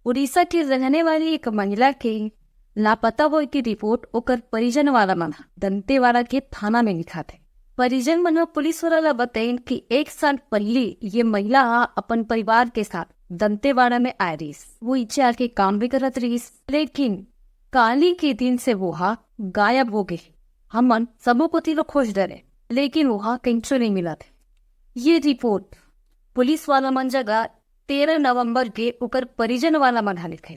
उड़ीसा की रहने वाली एक महिला के लापता होए की रिपोर्ट ओकर परिजन वाला मन दंतेवाड़ा के थाना में लिखा थे। परिजन मन पुलिस वाला बताइन कि 1 साल पहले ये महिला अपन परिवार के साथ दंतेवाड़ा में आए रही। वो इच्छे आके काम भी करत रही, लेकिन काली के दिन से वो गायब हो गई। हमन सबो को तीनों खोज डरे, लेकिन वो कहीं नहीं मिला थे। ये रिपोर्ट पुलिस वाला मन जगह 13 नवंबर के उकर परिजन वाला मन लिखे।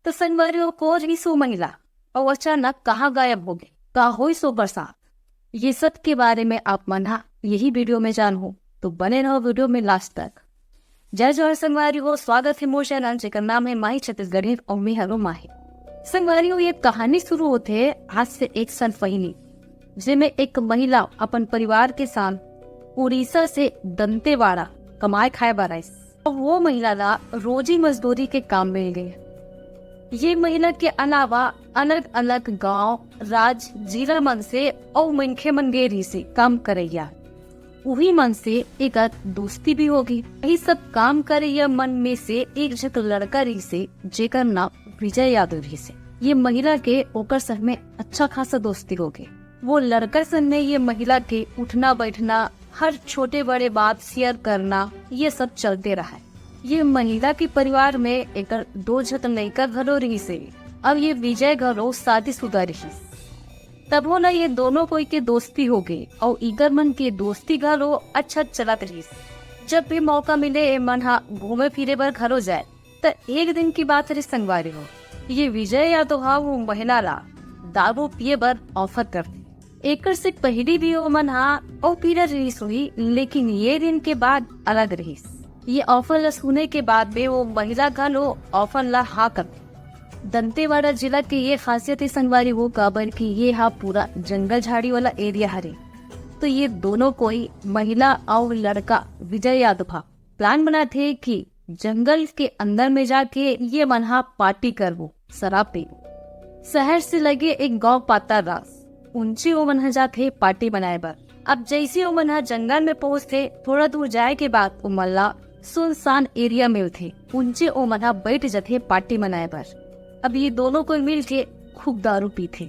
तो संगवारी को रही सो महिला और अचानक कहाँ गायब हो गई, कहाँ हुई सो बरसात, ये सब के बारे में आप मन यही वीडियो में जानो, तो बने रहो वीडियो में लास्ट तक। जय जवाहर संगवारी हो, स्वागत है मोर चैनल जेकर नाम है माही छत्तीसगढ़ी और मैं हरो माही। संगवारी हो, ये कहानी शुरू होते आज से 1 साल पहले, जिसमें एक महिला अपन परिवार के साथ उड़ीसा से दंतेवाड़ा कमाए खाए बार, वो महिला ला रोजी मजदूरी के काम मिल गए। ये महिला के अलावा अलग अलग गांव, राज्य, जिला मन से और मनखे मंगेरी से काम करैया, वही मन से एक दोस्ती भी होगी। यही सब काम करैया मन में से एक जग लड़का रही से जेकर नाम विजय यादव रही से। ये महिला के ओकर संग में अच्छा खासा दोस्ती होगी। वो लड़का संग में ये महिला के उठना बैठना, हर छोटे बड़े बात शेयर करना, ये सब चलते रहा। ये महिला के परिवार में एक 2 झट लड़का घरो रही से। अब ये विजय घरो शादीशुदा रही, तब हो ना ये दोनों कोई के दोस्ती हो गई और इगर मन के दोस्ती घरो अच्छा चलत रही। जब भी मौका मिले मन घूमे फिरे बर घरो जाए। तो एक दिन की बात रही संगवारी हो, ये विजय यादव वो महिला ला दारू पिए बर ऑफर करते। एक से पहली भी वो मन और पीरा रही हुई, लेकिन ये दिन के बाद अलग रही। ये ऑफर ला सुने के बाद में वो महिला घलो ऑफर ला कर। दंतेवाड़ा जिला की ये खासियत है संगवारी हो काबर की ये पूरा जंगल झाड़ी वाला एरिया हरे। तो ये दोनों कोई महिला और लड़का विजय यादव प्लान बना थे कि जंगल के अंदर में जाके ये मन पार्टी करवो, शराब पी। शहर से लगे एक गांव पाता रास, उनसे वो मन जाते पार्टी बनाए बर। अब जैसे वो मन जंगल में पहुंचते, थोड़ा दूर जाए के बाद वो मल्ला सुनसान एरिया में थे, उनसे वो मन बैठ जाते पार्टी मनाए बर। अब ये दोनों को मिल के खूब दारू पीते।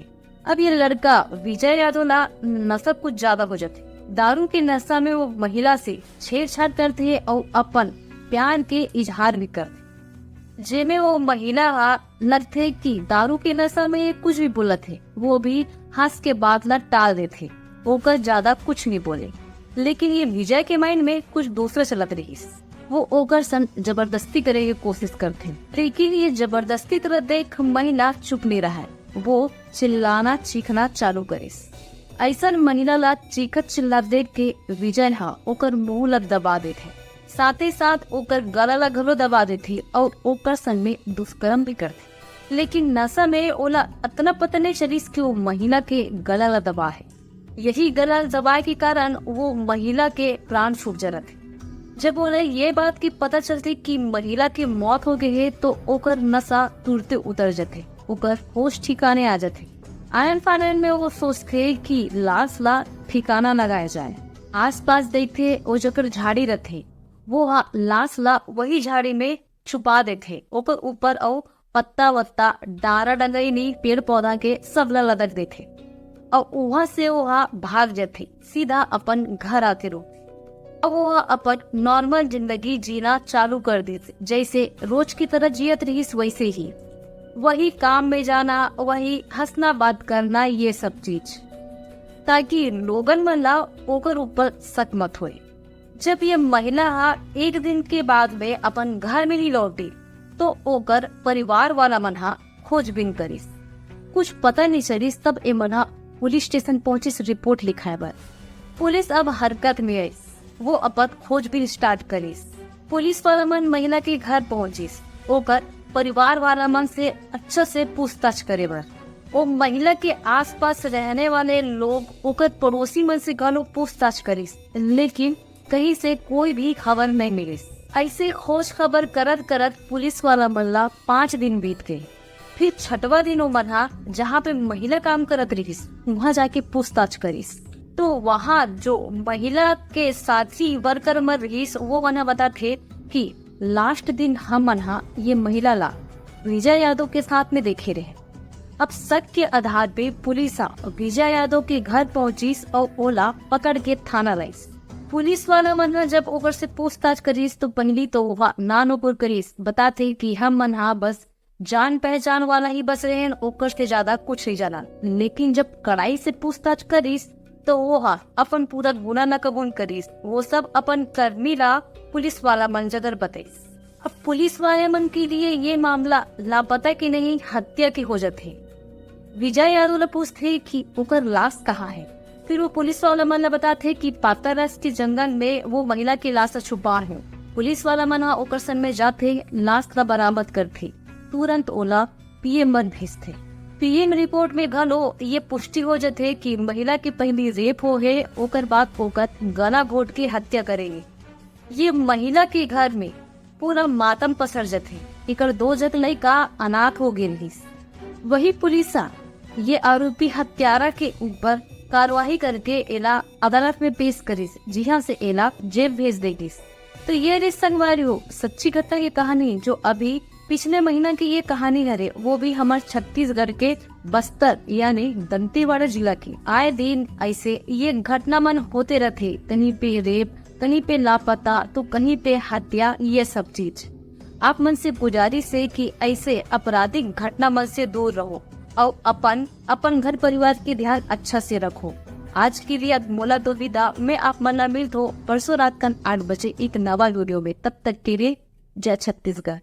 अब ये लड़का विजय यादव ला नशा कुछ ज्यादा हो जाते। दारू के नशा में वो महिला से छेड़छाड़ करते और अपन प्यार के इजहार भी करते। जेमे वो महिला लगते कि दारू के नशा में ये कुछ भी बोला थे, वो भी हंस के बात ला टाल देते, ओकर ज्यादा कुछ नहीं बोले। लेकिन ये विजय के माइंड में कुछ दूसरा चलत रही। वो ओकर सन जबरदस्ती करे की कोशिश करते, लेकिन ये जबरदस्ती तरह देख महिला चुप नहीं रहा है। वो चिल्लाना चीखना चालू करे। ऐसा महिला ला चीखत चिल्ला देख के विजय ओकर मुंह ला दबा देते, साथ ही साथ ओकर गला ला घलो दबा देती और ओकर संग में दुष्कर्म भी करते। लेकिन नशा में ओला इतना पता नहीं चली कि वो महिला के गला ला दबा है। यही गला दबाए के कारण वो महिला के प्राण छूट जाते। जब उन्हें ये बात की पता चलती कि महिला की मौत हो गई है, तो ओकर नशा तुरते उतर जाते, ओकर होश ठिकाने आ जाते। आयन फानन में वो सोचते कि लाश ला ठिकाना लगाया जाए। आसपास देखते वो जकर झाड़ी रहते, वो लाश ला वही झाड़ी में छुपा देते। ओकर ऊपर और पत्ता वत्ता डारा डंगई नहीं, पेड़ पौधा के सब ला लदक देते और वहाँ से वो भाग जाते, सीधा अपन घर आते रो। अब वो अपन नॉर्मल जिंदगी जीना चालू कर देते, जैसे रोज की तरह जियत रही वैसे ही। वही काम में जाना, वही हंसना बात करना, ये सब चीज, ताकि लोगन मन ला ओकर ऊपर शक मत होए। जब ये महिला एक दिन के बाद में अपन घर में नहीं लौटी, तो ओकर परिवार वाला मन खोजबीन करिस, कुछ पता नहीं चलिस। तब ए मन पुलिस स्टेशन पहुंचिस, रिपोर्ट लिखाए बर। पुलिस अब हरकत में आई, वो अपन खोजबीन स्टार्ट करिस। पुलिस वाला मन महिला के घर पहुंचिस, ओकर परिवार वाला मन से अच्छा से पूछताछ करे बर। वो महिला के आसपास रहने वाले लोग, ओकर पड़ोसी मन से घलो पूछताछ करिस, लेकिन कहीं से कोई भी खबर नहीं मिलिस। ऐसे खोज खबर करत करत पुलिस वाला मन ला 5 दिन बीत गए। फिर 6वां दिन वो मन जहाँ पे महिला काम करत रहीस, वहाँ जाके पूछताछ करिस। तो वहाँ जो महिला के साथी वर्कर मर रहीस, वो मन बताते कि लास्ट दिन हम मन ये महिला ला विजय यादव के साथ में देखे रहे। अब शक के आधार पे पुलिस विजय यादव के घर पहुंची और ओला पकड़ के थाना लाइस। पुलिस वाला मन जब ओकर से पूछताछ करीस तो पहली तो वह नान ऊपर करीस, बताते कि हम मन बस जान पहचान वाला ही बस रहे, ओकर से ज्यादा कुछ नहीं जाना। लेकिन जब कड़ाई से पूछताछ करीस तो वो अपन पूरा गुना न कबूल करीस, वो सब अपन कर्मी ला पुलिस वाला मन जगर बताइस। अब पुलिस वाले मन के लिए ये मामला लापता की नहीं हत्या की हो जाते। विजय यादव ने पूछते कि ओकर लाश कहाँ है। फिर वो पुलिस वाला मन बताते कि पातारस के जंगल में वो महिला की लाश छुपा है। पुलिस वाला मन ओकर सन में जाते लाश का बरामद करते, तुरंत ओला पीएम मन भेजते। पीएम रिपोर्ट में घलो ये पुष्टि हो जाते कि महिला की पहली रेप हो है, ओकर बाद ओकर गला घोट के हत्या करेंगे। ये महिला के घर में पूरा मातम पसर जाते, इकर 2 जत लड़का अनाथ हो गए। वही पुलिस ये आरोपी हत्यारा के ऊपर कार्रवाई करके एला अदालत में पेश करीस, जहाँ से एला जेल भेज देगी। तो ये रे संगवारियों सच्ची घटना की कहानी जो अभी पिछले महीना की ये कहानी है, वो भी हमारे छत्तीसगढ़ के बस्तर यानी दंतेवाड़ा जिला की। आए दिन ऐसे ये घटना मन होते रहते, कहीं पे रेप, कहीं पे लापता, तो कहीं पे हत्या, ये सब चीज। आप मन से गुजारिश है कि ऐसे आपराधिक घटना मन से दूर रहो और अपन घर परिवार के ध्यान अच्छा से रखो। आज के लिए मोला तो विदा। मैं आप मना मिल तो परसों रात का 8 बजे एक नवा वीडियो में। तब तक के लिए जय छत्तीसगढ़।